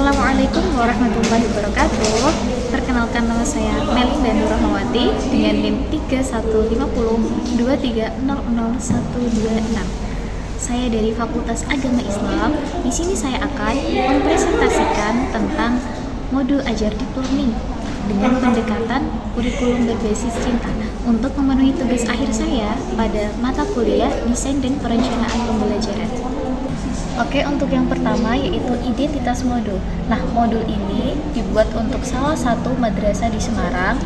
Assalamualaikum warahmatullahi wabarakatuh. Perkenalkan, nama saya Melinda Nurahmawati dengan NIM 315023000126. Saya dari Fakultas Agama Islam. Di sini saya akan mempresentasikan tentang modul ajar deep learning dengan pendekatan kurikulum berbasis cinta untuk memenuhi tugas akhir saya pada mata kuliah Desain dan Perencanaan Pembelajaran. Oke, untuk yang pertama yaitu identitas modul. Nah, modul ini dibuat untuk salah satu madrasah di Semarang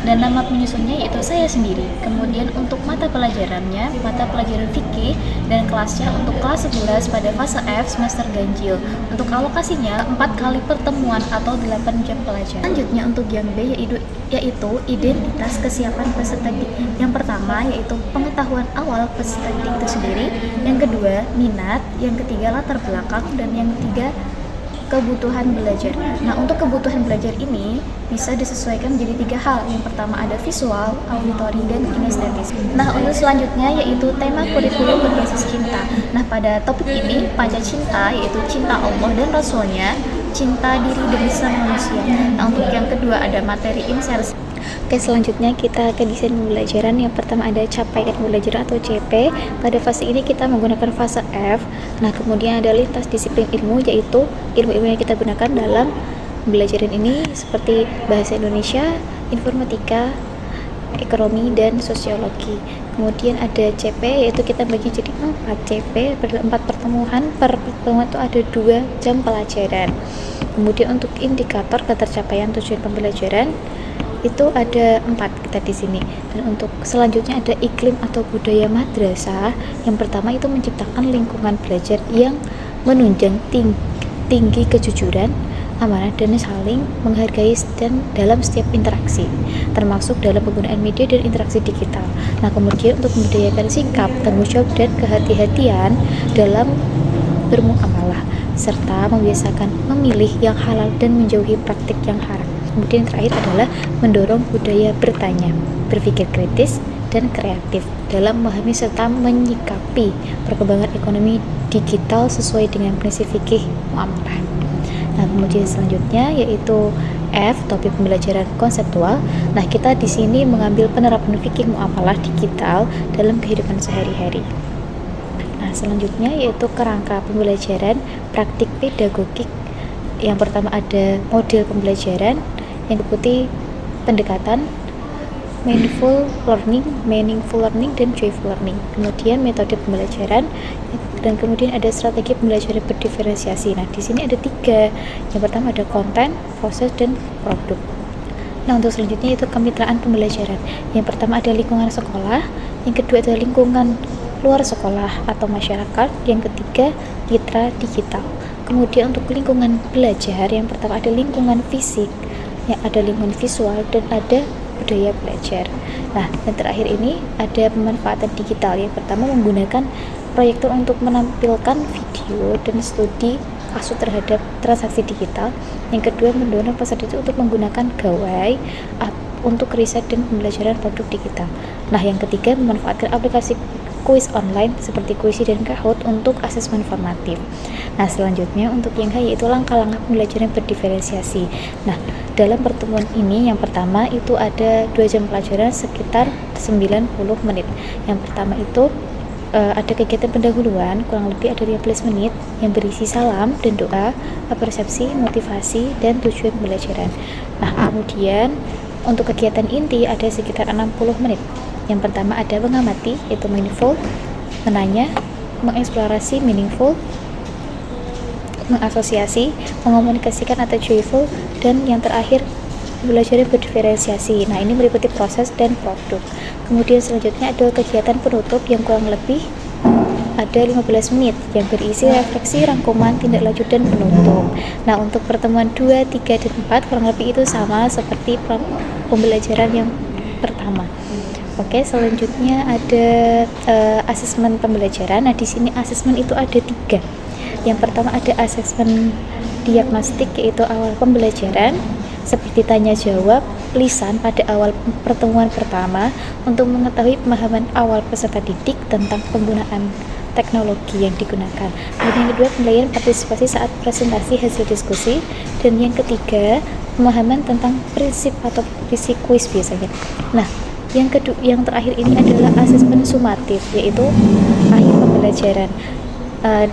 dan nama penyusunnya yaitu saya sendiri. Kemudian untuk mata pelajarannya, mata pelajaran fikih, dan kelasnya untuk kelas 11 pada fase F semester ganjil. Untuk alokasinya 4 kali pertemuan atau 8 jam pelajaran. Selanjutnya untuk yang B yaitu identitas kesiapan peserta didik. Yang pertama yaitu pengetahuan awal peserta didik itu sendiri, yang kedua minat, yang ketiga latar belakang, dan yang ketiga kebutuhan belajar. Nah, untuk kebutuhan belajar ini bisa disesuaikan menjadi 3 hal. Yang pertama ada visual, auditori, dan kinestetis. Nah, untuk selanjutnya yaitu tema kurikulum berbasis cinta. Nah, pada topik ini panca cinta yaitu cinta Allah dan Rasulnya, cinta diri dan sesama manusia. Nah, untuk yang kedua ada materi insersi. Oke, selanjutnya kita ke desain pembelajaran. Yang pertama ada capaian pembelajaran atau CP. Pada fase ini kita menggunakan fase F. Nah, kemudian ada lintas disiplin ilmu, yaitu ilmu-ilmu yang kita gunakan dalam pembelajaran ini seperti bahasa Indonesia, informatika, ekonomi, dan sosiologi. Kemudian ada CP, yaitu kita bagi jadi 4 CP, 4 pertemuan. Per pertemuan itu ada 2 jam pelajaran. Kemudian untuk indikator ketercapaian tujuan pembelajaran itu ada 4 kita di sini. Dan untuk selanjutnya ada iklim atau budaya madrasah. Yang pertama itu menciptakan lingkungan belajar yang menunjang tinggi kejujuran, amanah, dan saling menghargai dan dalam setiap interaksi, termasuk dalam penggunaan media dan interaksi digital. Nah, kemudian untuk membudayakan sikap, tanggung jawab, dan kehati-hatian dalam bermuamalah, serta membiasakan memilih yang halal dan menjauhi praktik yang haram. Kemudian terakhir adalah mendorong budaya bertanya, berpikir kritis, dan kreatif dalam memahami serta menyikapi perkembangan ekonomi digital sesuai dengan prinsip fikih muamalah. Nah, kemudian selanjutnya yaitu F, topik pembelajaran konseptual. Nah, kita di sini mengambil penerapan fikih muamalah digital dalam kehidupan sehari-hari. Nah, selanjutnya yaitu kerangka pembelajaran praktik pedagogik. Yang pertama ada model pembelajaran, yang diikuti pendekatan meaningful learning, dan joyful learning. Kemudian metode pembelajaran, dan kemudian ada strategi pembelajaran berdiferensiasi. Nah, di sini ada 3. Yang pertama ada konten, proses, dan produk. Nah, untuk selanjutnya itu kemitraan pembelajaran. Yang pertama ada lingkungan sekolah, yang kedua ada lingkungan luar sekolah atau masyarakat, yang ketiga mitra digital. Kemudian untuk lingkungan belajar, yang pertama ada lingkungan fisik, yang ada lingkungan visual, dan ada budaya belajar. Nah, dan terakhir ini ada pemanfaatan digital. Yang pertama menggunakan proyektor untuk menampilkan video dan studi kasus terhadap transaksi digital. Yang kedua mendorong peserta itu untuk menggunakan gawai untuk riset dan pembelajaran produk digital. Nah, yang ketiga memanfaatkan aplikasi kuis online seperti Kuisi dan Kahoot untuk asesmen formatif. Nah, selanjutnya untuk yang H yaitu langkah-langkah pembelajaran berdiferensiasi. Nah, dalam pertemuan ini yang pertama itu ada 2 jam pelajaran sekitar 90 menit. Yang pertama itu ada kegiatan pendahuluan kurang lebih ada 15 menit yang berisi salam dan doa, persepsi, motivasi, dan tujuan pembelajaran. Nah, kemudian untuk kegiatan inti ada sekitar 60 menit. Yang pertama ada mengamati, yaitu meaningful, menanya, mengeksplorasi, meaningful, mengasosiasi, mengomunikasikan atau joyful, dan yang terakhir belajar berdiferensiasi. Nah, ini meliputi proses dan produk. Kemudian selanjutnya ada kegiatan penutup yang kurang lebih ada 15 menit yang berisi refleksi, rangkuman, tindak lanjut, dan penutup. Nah, untuk pertemuan 2, 3, dan 4 kurang lebih itu sama seperti pembelajaran yang pertama. Oke, selanjutnya ada asesmen pembelajaran. Nah, di sini asesmen itu ada 3. Yang pertama ada asesmen diagnostik, yaitu awal pembelajaran. seperti tanya jawab, lisan pada awal pertemuan pertama untuk mengetahui pemahaman awal peserta didik tentang penggunaan teknologi yang digunakan. Dan yang kedua, penilaian partisipasi saat presentasi hasil diskusi. Dan yang ketiga, pemahaman tentang prinsip atau prinsip kuis biasanya. Nah, yang terakhir ini adalah asesmen sumatif, yaitu akhir pembelajaran.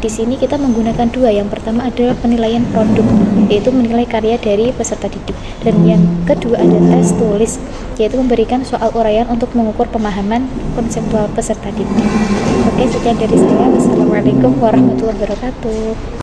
Di sini kita menggunakan dua. Yang pertama adalah penilaian produk, yaitu menilai karya dari peserta didik. Dan yang kedua adalah tes tulis, yaitu memberikan soal uraian untuk mengukur pemahaman konseptual peserta didik. Oke, sekian dari saya. Wassalamualaikum warahmatullahi wabarakatuh.